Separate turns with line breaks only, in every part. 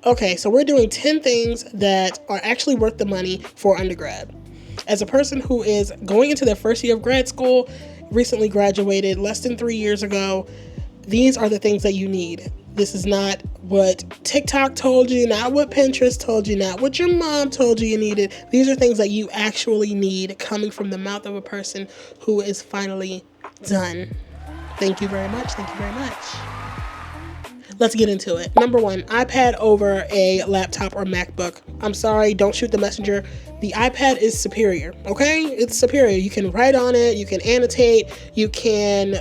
Okay, so we're doing 10 things that are actually worth the money for undergrad. As a person who is going into their first year of grad school, recently graduated less than 3 years ago, these are the things that you need. This is not what TikTok told you, not what Pinterest told you, not what your mom told you needed. These are things that you actually need coming from the mouth of a person who is finally done. Thank you very much. Thank you very much. Let's get into it. Number one, iPad over a laptop or MacBook. I'm sorry, don't shoot the messenger. The iPad is superior, okay? It's superior. You can write on it, you can annotate, you can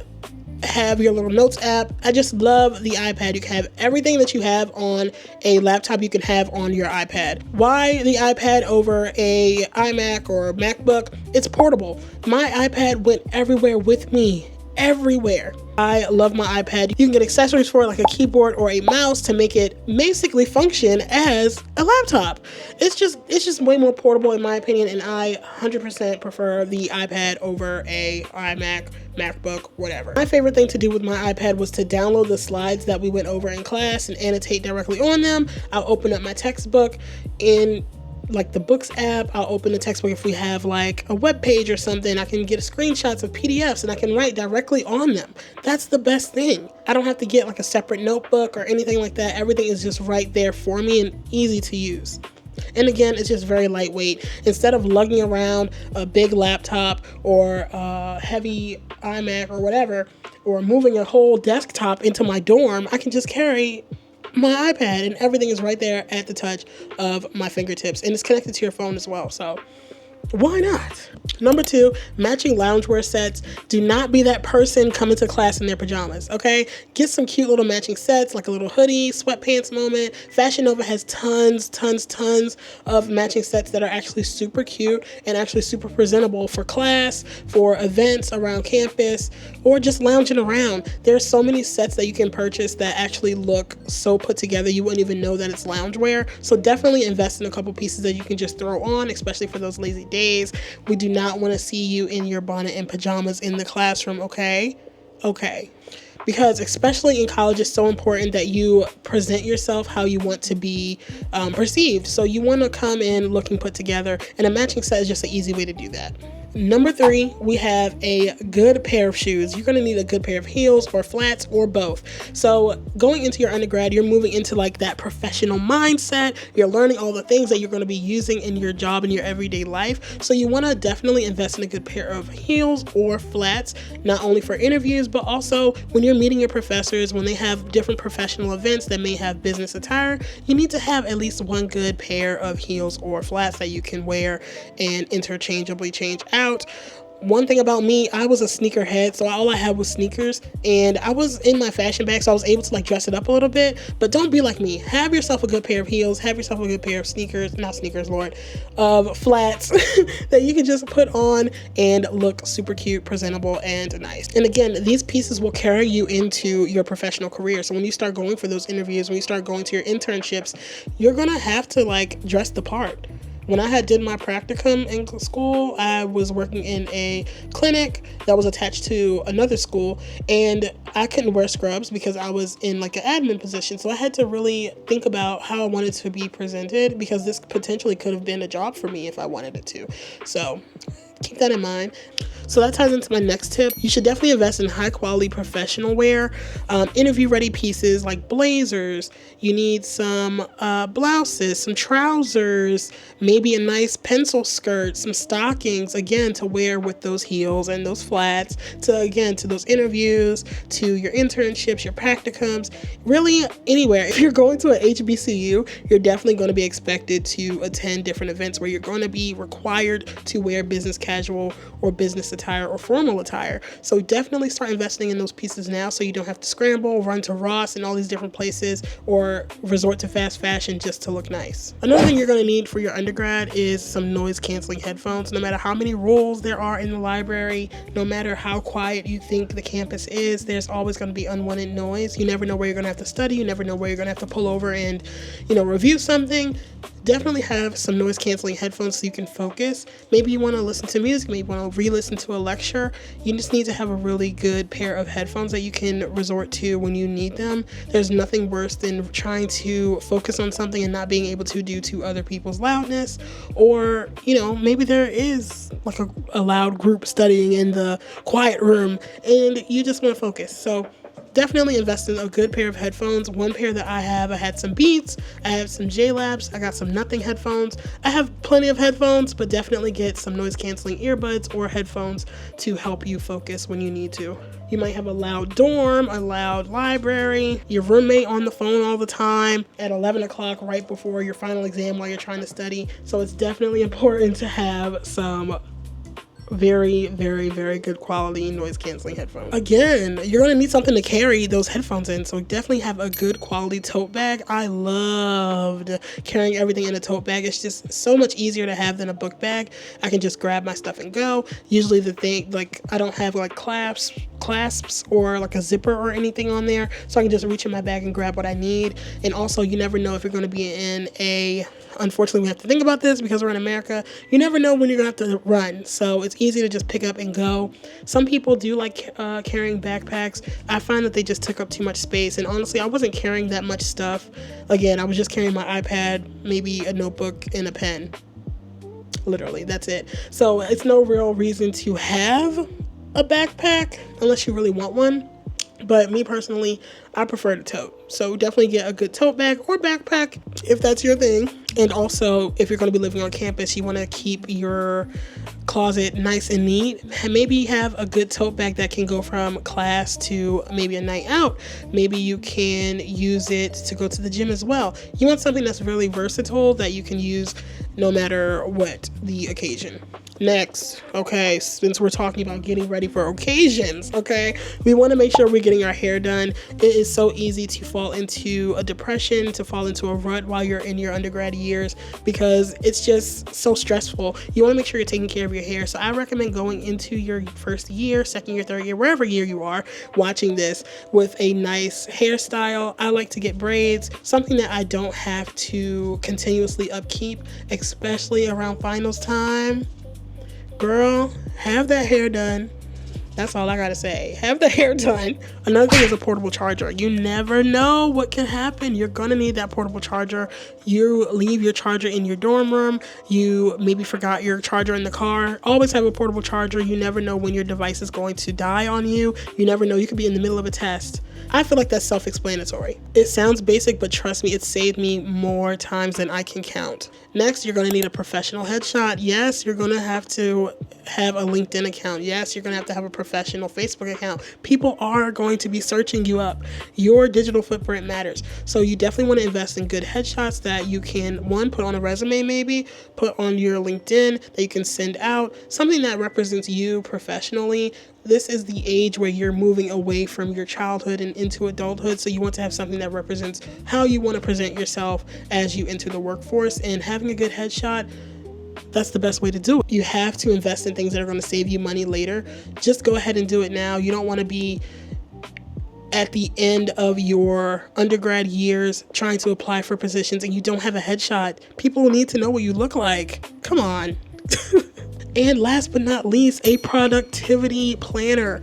have your little notes app. I just love the iPad. You can have everything that you have on a laptop, you can have on your iPad. Why the iPad over a iMac or MacBook? It's portable. My iPad went everywhere with me. Everywhere. I love my iPad. You can get accessories for it like a keyboard or a mouse to make it basically function as a laptop. It's just way more portable in my opinion, and I 100% prefer the iPad over a iMac, MacBook, whatever. My favorite thing to do with my iPad was to download the slides that we went over in class and annotate directly on them. I'll open up my textbook in like the books app. I'll open the textbook. If we have like a web page or something, I can get screenshots of PDFs and I can write directly on them. That's the best thing. I don't have to get like a separate notebook or anything like that. Everything is just right there for me and easy to use. And again, it's just very lightweight. Instead of lugging around a big laptop or a heavy iMac or whatever, or moving a whole desktop into my dorm, I can just carry my iPad and everything is right there at the touch of my fingertips, and it's connected to your phone as well, so why not? Number two, matching loungewear sets. Do not be that person coming to class in their pajamas, okay? Get some cute little matching sets, like a little hoodie, sweatpants moment. Fashion Nova has tons of matching sets that are actually super cute and actually super presentable for class, for events around campus, or just lounging around. There's so many sets that you can purchase that actually look so put together you wouldn't even know that it's loungewear. So definitely invest in a couple pieces that you can just throw on, especially for those lazy days. We do not want to see you in your bonnet and pajamas in the classroom, okay? Okay. Because especially in college, it's so important that you present yourself how you want to be perceived. So you want to come in looking put together, and a matching set is just an easy way to do that. Number three, we have a good pair of shoes. You're going to need a good pair of heels or flats or both. So going into your undergrad, you're moving into like that professional mindset. You're learning all the things that you're going to be using in your job in your everyday life. So you want to definitely invest in a good pair of heels or flats, not only for interviews, but also when you're meeting your professors, when they have different professional events that may have business attire, you need to have at least one good pair of heels or flats that you can wear and interchangeably change out. One thing about me, I was a sneakerhead, so all I had was sneakers, and I was in my fashion bag, so I was able to like dress it up a little bit. But don't be like me. Have yourself a good pair of heels, have yourself a good pair of sneakers, not sneakers, Lord, of flats that you can just put on and look super cute, presentable, and nice. And again, these pieces will carry you into your professional career. So when you start going for those interviews, when you start going to your internships, you're gonna have to like dress the part. When I did my practicum in school, I was working in a clinic that was attached to another school, and I couldn't wear scrubs because I was in like an admin position. So I had to really think about how I wanted to be presented, because this potentially could have been a job for me if I wanted it to. So keep that in mind. So that ties into my next tip. You should definitely invest in high quality professional wear, interview ready pieces like blazers. You need some blouses, some trousers, maybe a nice pencil skirt, some stockings, again, to wear with those heels and those flats, to those interviews, to your internships, your practicums, really anywhere. If you're going to an HBCU, you're definitely going to be expected to attend different events where you're going to be required to wear business casual or business attire or formal attire. So definitely start investing in those pieces now, so you don't have to scramble, run to Ross and all these different places, or resort to fast fashion just to look nice. Another thing you're going to need for your undergrad is some noise canceling headphones. No matter how many rules there are in the library, no matter how quiet you think the campus is, there's always going to be unwanted noise. You never know where you're going to have to study. You never know where you're going to have to pull over and, review something. Definitely have some noise canceling headphones so you can focus. Maybe you want to listen to music, maybe you want to re-listen to a lecture. You just need to have a really good pair of headphones that you can resort to when you need them. There's nothing worse than trying to focus on something and not being able to due to other people's loudness, or maybe there is like a loud group studying in the quiet room and you just want to focus. So definitely invest in a good pair of headphones. One pair that I had some Beats, I have some JLabs, I got some Nothing headphones. I have plenty of headphones, but definitely get some noise canceling earbuds or headphones to help you focus when you need to. You might have a loud dorm, a loud library, your roommate on the phone all the time at 11 o'clock right before your final exam while you're trying to study. So it's definitely important to have some very, very, very good quality noise canceling headphones. Again, you're going to need something to carry those headphones in, so definitely have a good quality tote bag. I loved carrying everything in a tote bag. It's just so much easier to have than a book bag. I can just grab my stuff and go. Usually the thing, like, I don't have like clasps or like a zipper or anything on there, so I can just reach in my bag and grab what I need. And also, you never know if you're going to be in unfortunately we have to think about this because we're in America, you never know when you're gonna have to run, so it's easy to just pick up and go. Some people do like carrying backpacks. I find that they just took up too much space, and honestly I wasn't carrying that much stuff. Again, I was just carrying my iPad, maybe a notebook and a pen. Literally, that's it. So it's no real reason to have a backpack unless you really want one. But me personally, I prefer to tote. So definitely get a good tote bag or backpack if that's your thing. And also, if you're going to be living on campus, you want to keep your closet nice and neat. And maybe have a good tote bag that can go from class to maybe a night out. Maybe you can use it to go to the gym as well. You want something that's really versatile that you can use no matter what the occasion. Next, okay, since we're talking about getting ready for occasions, okay, we want to make sure we're getting our hair done. It is so easy to fall into a depression, to fall into a rut while you're in your undergrad years because it's just so stressful. You want to make sure you're taking care of your hair. So I recommend going into your first year, second year, third year, wherever year you are watching this with a nice hairstyle. I like to get braids, something that I don't have to continuously upkeep, especially around finals time. Girl, have that hair done. That's all I gotta say. Have the hair done. Another thing is a portable charger. You never know what can happen. You're gonna need that portable charger. You leave your charger in your dorm room. You maybe forgot your charger in the car. Always have a portable charger. You never know when your device is going to die on you. You never know. You could be in the middle of a test. I feel like that's self-explanatory. It sounds basic, but trust me, it saved me more times than I can count. Next, you're going to need a professional headshot. Yes, you're going to have to have a LinkedIn account. Yes, you're going to have a professional Facebook account. People are going to be searching you up. Your digital footprint matters. So you definitely want to invest in good headshots that you can, one, put on a resume maybe, put on your LinkedIn that you can send out, something that represents you professionally. This is the age where you're moving away from your childhood and into adulthood, so you want to have something that represents how you want to present yourself as you enter the workforce, and having a good headshot, that's the best way to do it. You have to invest in things that are going to save you money later. Just go ahead and do it now. You don't want to be at the end of your undergrad years trying to apply for positions and you don't have a headshot. People need to know what you look like. Come on. And last but not least, a productivity planner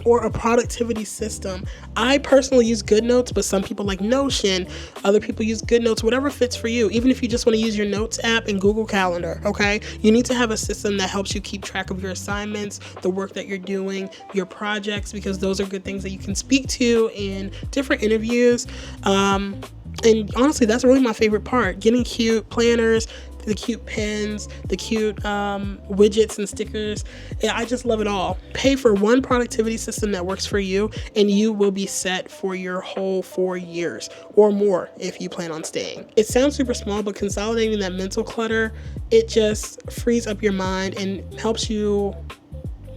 or a productivity system. I personally use GoodNotes, but some people like Notion. Other people use GoodNotes, whatever fits for you. Even if you just want to use your Notes app and Google Calendar, okay? You need to have a system that helps you keep track of your assignments, the work that you're doing, your projects, because those are good things that you can speak to in different interviews. And honestly, that's really my favorite part, getting cute planners, the cute pens, the cute widgets and stickers. I just love it all. Pay for one productivity system that works for you, and you will be set for your whole 4 years or more if you plan on staying. It sounds super small, but consolidating that mental clutter, it just frees up your mind and helps you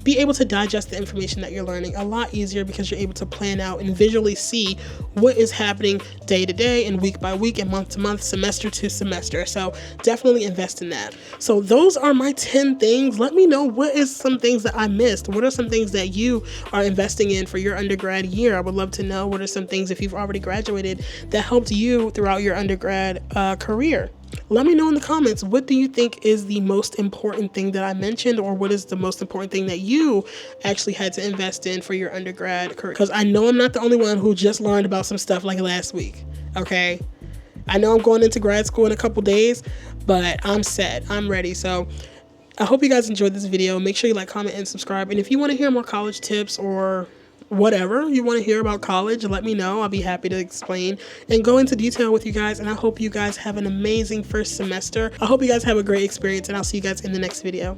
be able to digest the information that you're learning a lot easier because you're able to plan out and visually see what is happening day to day and week by week and month to month, semester to semester. So definitely invest in that. So those are my 10 things. Let me know what is some things that I missed. What are some things that you are investing in for your undergrad year? I would love to know what are some things, if you've already graduated, that helped you throughout your undergrad career. Let me know in the comments, what do you think is the most important thing that I mentioned, or what is the most important thing that you actually had to invest in for your undergrad career? Because I know I'm not the only one who just learned about some stuff like last week, okay? I know I'm going into grad school in a couple days, but I'm set. I'm ready. So I hope you guys enjoyed this video. Make sure you like, comment, and subscribe. And if you want to hear more college tips or whatever you want to hear about college, let me know. I'll be happy to explain and go into detail with you guys. And I hope you guys have an amazing first semester. I hope you guys have a great experience, and I'll see you guys in the next video.